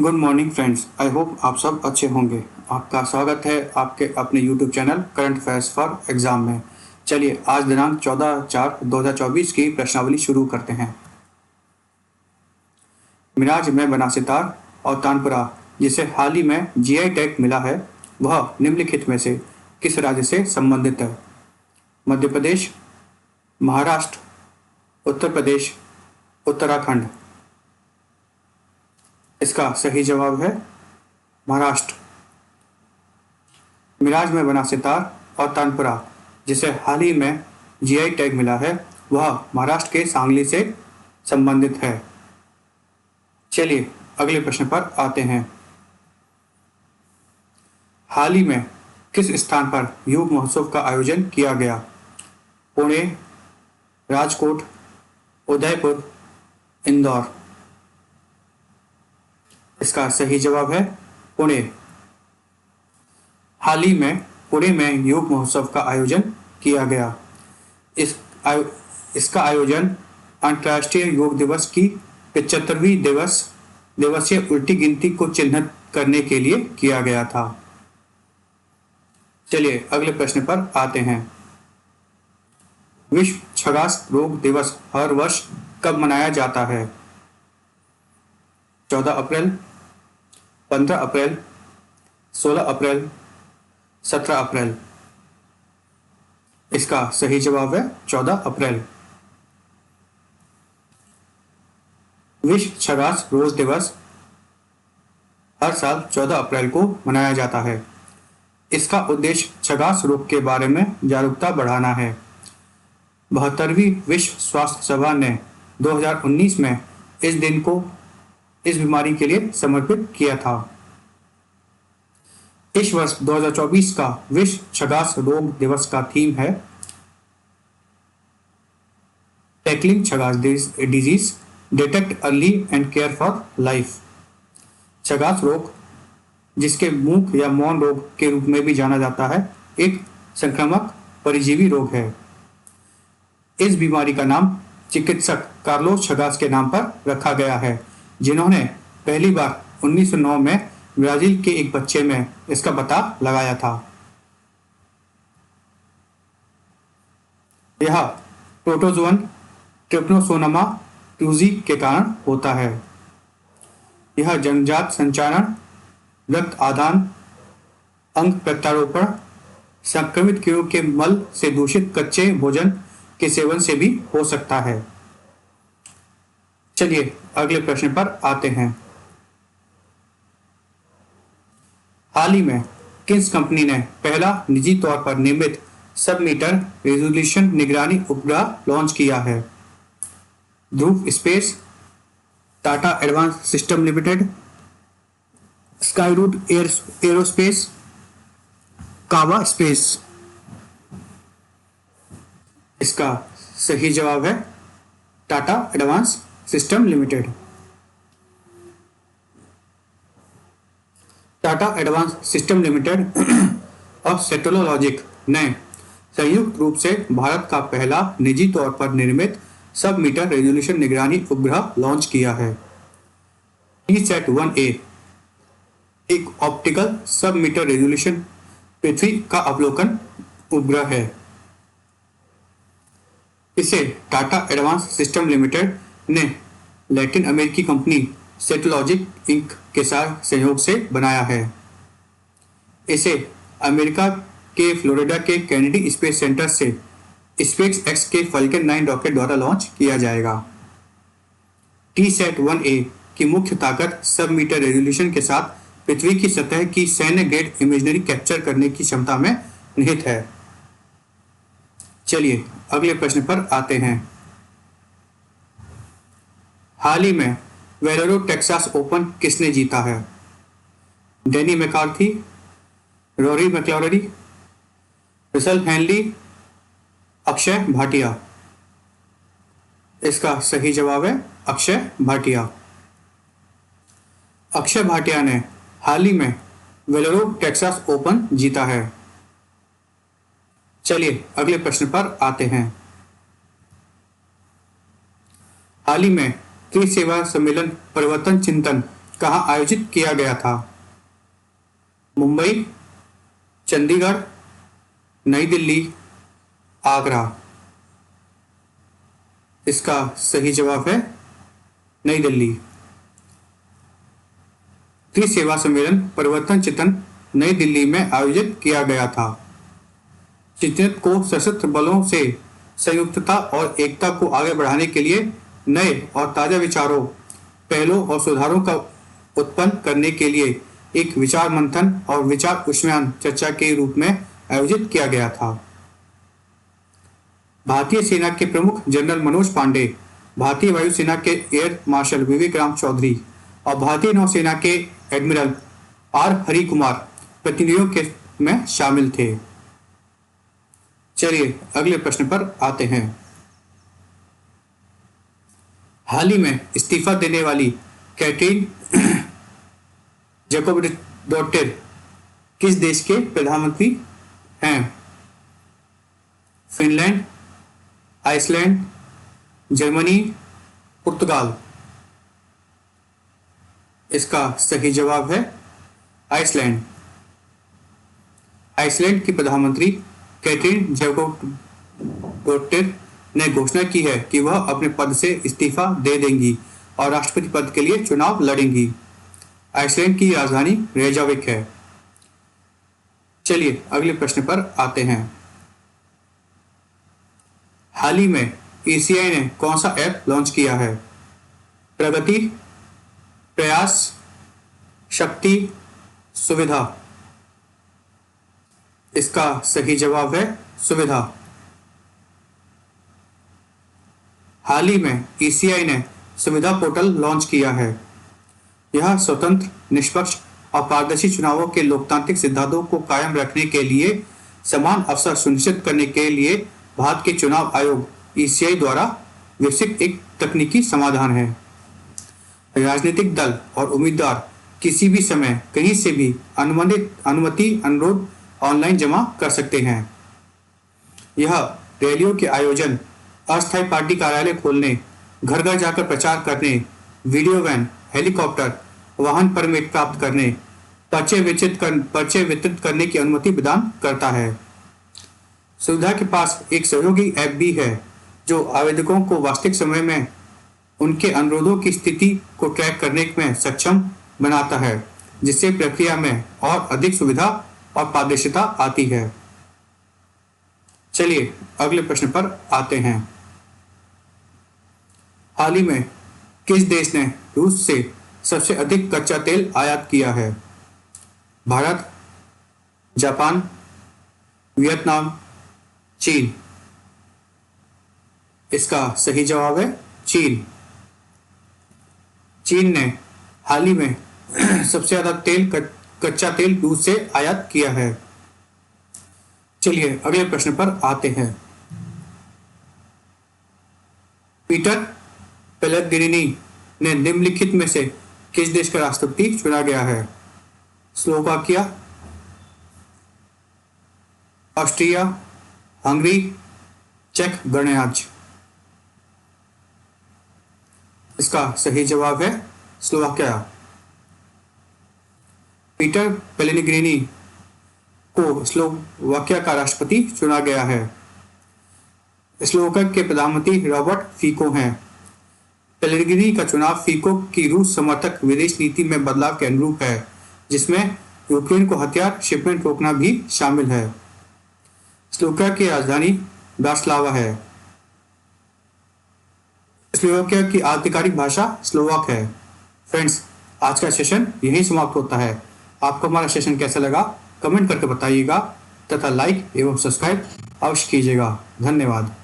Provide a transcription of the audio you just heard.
Good morning friends, I hope आप सब अच्छे होंगे। आपका स्वागत है आपके अपने YouTube channel current affairs for exam में। चलिए आज दिनांक 14/4/2024 की प्रश्नावली शुरू करते हैं। मिराज में बना सितार और तानपुरा जिसे हाल ही में जीआई टैग मिला है, वह निम्नलिखित में से किस राज्य से संबंधित है? मध्य प्रदेश, महाराष्ट्र, उत्तर प्रदेश, उत्तराखंड। इसका सही जवाब है महाराष्ट्र। मिराज में बना सितार और तानपुरा जिसे हाल ही में जीआई टैग मिला है, वह महाराष्ट्र के सांगली से संबंधित है। चलिए अगले प्रश्न पर आते हैं। हाल ही में किस स्थान पर योग महोत्सव का आयोजन किया गया? पुणे, राजकोट, उदयपुर, इंदौर। इसका सही जवाब है पुणे। हाल ही में पुणे में योग महोत्सव का आयोजन किया गया। इसका आयोजन अंतर्राष्ट्रीय योग दिवस की 75वीं दिवसीय उल्टी गिनती को चिन्हित करने के लिए किया गया था। चलिए अगले प्रश्न पर आते हैं। विश्व छगास रोग दिवस हर वर्ष कब मनाया जाता है? 14 अप्रैल, 15 अप्रैल, 16 अप्रैल, 17 अप्रैल। इसका सही जवाब है 14 अप्रैल। विश्व छगास रोग दिवस हर साल 14 अप्रैल को मनाया जाता है। इसका उद्देश्य छगास रोग के बारे में जागरूकता बढ़ाना है। 72वीं विश्व स्वास्थ्य सभा ने 2019 में इस दिन को इस बीमारी के लिए समर्पित किया था। इस वर्ष 2024 का विश्व छगास रोग दिवस का थीम है tackling Chagas disease, detect early and care for life. Chagas रोग, जिसके मूक या मौन रोग के रूप में भी जाना जाता है, एक संक्रामक परजीवी रोग है। इस बीमारी का नाम चिकित्सक कार्लोस छगास के नाम पर रखा गया है, जिन्होंने पहली बार 1909 में ब्राजील के एक बच्चे में इसका पता लगाया था। यह प्रोटोजोन ट्रिप्नोसोमा ट्यूजी के कारण होता है। यह जन्मजात संचारण, रक्त आदान, अंग प्रत्यारोपण, संक्रमित कीड़ों के मल से दूषित कच्चे भोजन के सेवन से भी हो सकता है। चलिए अगले प्रश्न पर आते हैं। हाल ही में किस कंपनी ने पहला निजी तौर पर निर्मित सब मीटर रेजोल्यूशन निगरानी उपग्रह लॉन्च किया है? Dhruva space, Tata advance system limited, Skyroot aerospace, Kawa space. इसका सही जवाब है Tata advance system limited. Tata advance system limited और सेटोलॉजिक ने संयुक्त रूप से भारत का पहला निजी तौर पर निर्मित सब मीटर रेजोल्यूशन निगरानी उपग्रह लॉन्च किया है। TSAT-1A एक ऑप्टिकल सब मीटर रेजोल्यूशन पृथ्वी का अवलोकन उपग्रह है। इसे टाटा एडवांस सिस्टम लिमिटेड ने लैटिन अमेरिकी कंपनी सेटोलॉजिक इंक के साथ सहयोग से बनाया है। इसे अमेरिका के फ्लोरिडा के कैनेडी स्पेस सेंटर से स्पेस एक्स के फाल्कन 9 रॉकेट द्वारा लॉन्च किया जाएगा। TSAT-1A की मुख्य ताकत सब मीटर रेजोल्यूशन के साथ पृथ्वी की सतह की सैन्य ग्रेड इमेजरी कैप्चर करने की क्षमता में निहित है। चलिए अगले प्रश्न पर आते हैं। हाल ही में वेलोरो टेक्सास ओपन किसने जीता है? Danny McCarthy, Rory McIlroy, Russell Henley, Akshay Bhatia. इसका सही जवाब है अक्षय भाटिया। अक्षय भाटिया ने हाल ही में वेलोरो टेक्सास ओपन जीता है। चलिए अगले प्रश्न पर आते हैं। हाल ही में त्रिसेवा सम्मेलन परिवर्तन चिंतन कहाँ आयोजित किया गया था? मुंबई, चंडीगढ़, नई दिल्ली, आगरा। इसका सही जवाब है नई दिल्ली। त्रिसेवा सम्मेलन परिवर्तन चिंतन नई दिल्ली में आयोजित किया गया था। चिंतन को सशस्त्र बलों से संयुक्तता और एकता को आगे बढ़ाने के लिए नए और ताजा विचारों, पहलों और सुधारों का उत्पन्न करने के लिए एक विचार मंथन और विचार उष्मायन चर्चा के रूप में आयोजित किया गया था। भारतीय सेना के प्रमुख जनरल मनोज पांडे, भारतीय वायुसेना के एयर मार्शल विवेक राम चौधरी और भारतीय नौसेना के एडमिरल आर हरि कुमार प्रतिनिधियों के में शामिल थे। चलिए अगले प्रश्न पर आते हैं। हाल ही में इस्तीफा देने वाली कैटरीन जैकोबडोट्टिर किस देश के प्रधानमंत्री हैं? फिनलैंड, आइसलैंड, जर्मनी, पुर्तगाल। इसका सही जवाब है आइसलैंड। आइसलैंड की प्रधानमंत्री कैटरीन जैकोबडोट्टिर ने घोषणा की है कि वह अपने पद से इस्तीफा दे देंगी और राष्ट्रपति पद के लिए चुनाव लड़ेंगी। आइसलैंड की राजधानी रेजाविक है। चलिए अगले प्रश्न पर आते हैं। हाल ही में एसीआई ने कौन सा ऐप लॉन्च किया है? प्रगति, प्रयास, शक्ति, सुविधा। इसका सही जवाब है सुविधा। हाल ही में एसीआई ने सुविधा पोर्टल लॉन्च किया है। यह स्वतंत्र, निष्पक्ष और पारदर्शी चुनावों के लोकतांत्रिक सिद्धांतों को कायम रखने के लिए समान अवसर सुनिश्चित करने के लिए भारत के चुनाव आयोग ईसीआई द्वारा विकसित एक तकनीकी समाधान है। राजनीतिक दल और उम्मीदवार किसी भी समय कहीं से भी अनुमति अनुरोध ऑनलाइन जमा कर सकते हैं। यह रैलियों के आयोजन, अस्थायी पार्टी कार्यालय खोलने, घर घर जाकर प्रचार करने, वीडियो वैन, हेलीकॉप्टर, वाहन परमिट प्राप्त करने, पर्चे वितरित करने की अनुमति प्रदान करता है। सुविधा के पास एक सहयोगी ऐप भी है जो आवेदकों को वास्तविक समय में उनके अनुरोधों की स्थिति को ट्रैक करने में सक्षम बनाता है, जिससे प्रक्रिया में और अधिक सुविधा और पारदर्शिता आती है। चलिए अगले प्रश्न पर आते हैं। हाल ही में किस देश ने रूस से सबसे अधिक कच्चा तेल आयात किया है? भारत, जापान, वियतनाम, चीन। इसका सही जवाब है चीन। चीन ने हाल ही में सबसे ज्यादा कच्चा तेल रूस से आयात किया है। चलिए अगले प्रश्न पर आते हैं। पीटर पेलेग्रिनी ने निम्नलिखित में से किस देश का राष्ट्रपति चुना गया है? स्लोवाकिया, ऑस्ट्रिया, हंगरी, चेक गणराज्य। इसका सही जवाब है स्लोवाकिया। पीटर पेलेग्रिनी को स्लोवाकिया का राष्ट्रपति चुना गया है। स्लोवाकिया के प्रधानमंत्री रॉबर्ट फीको हैं। पेलेग्रिनी का चुनाव फीको की रूस समर्थक विदेश नीति में बदलाव के अनुरूप है, जिसमें यूक्रेन को हथियार शिपमेंट रोकना भी शामिल है। स्लोवाकिया की राजधानी ब्राटिस्लावा है। स्लोवाकिया की आधिकारिक भाषा स्लोवाक है। फ्रेंड्स, आज का सेशन यहीं समाप्त होता है। आपको हमारा सेशन कैसा लगा कमेंट करके बताइएगा तथा लाइक एवं सब्सक्राइब अवश्य कीजिएगा। धन्यवाद।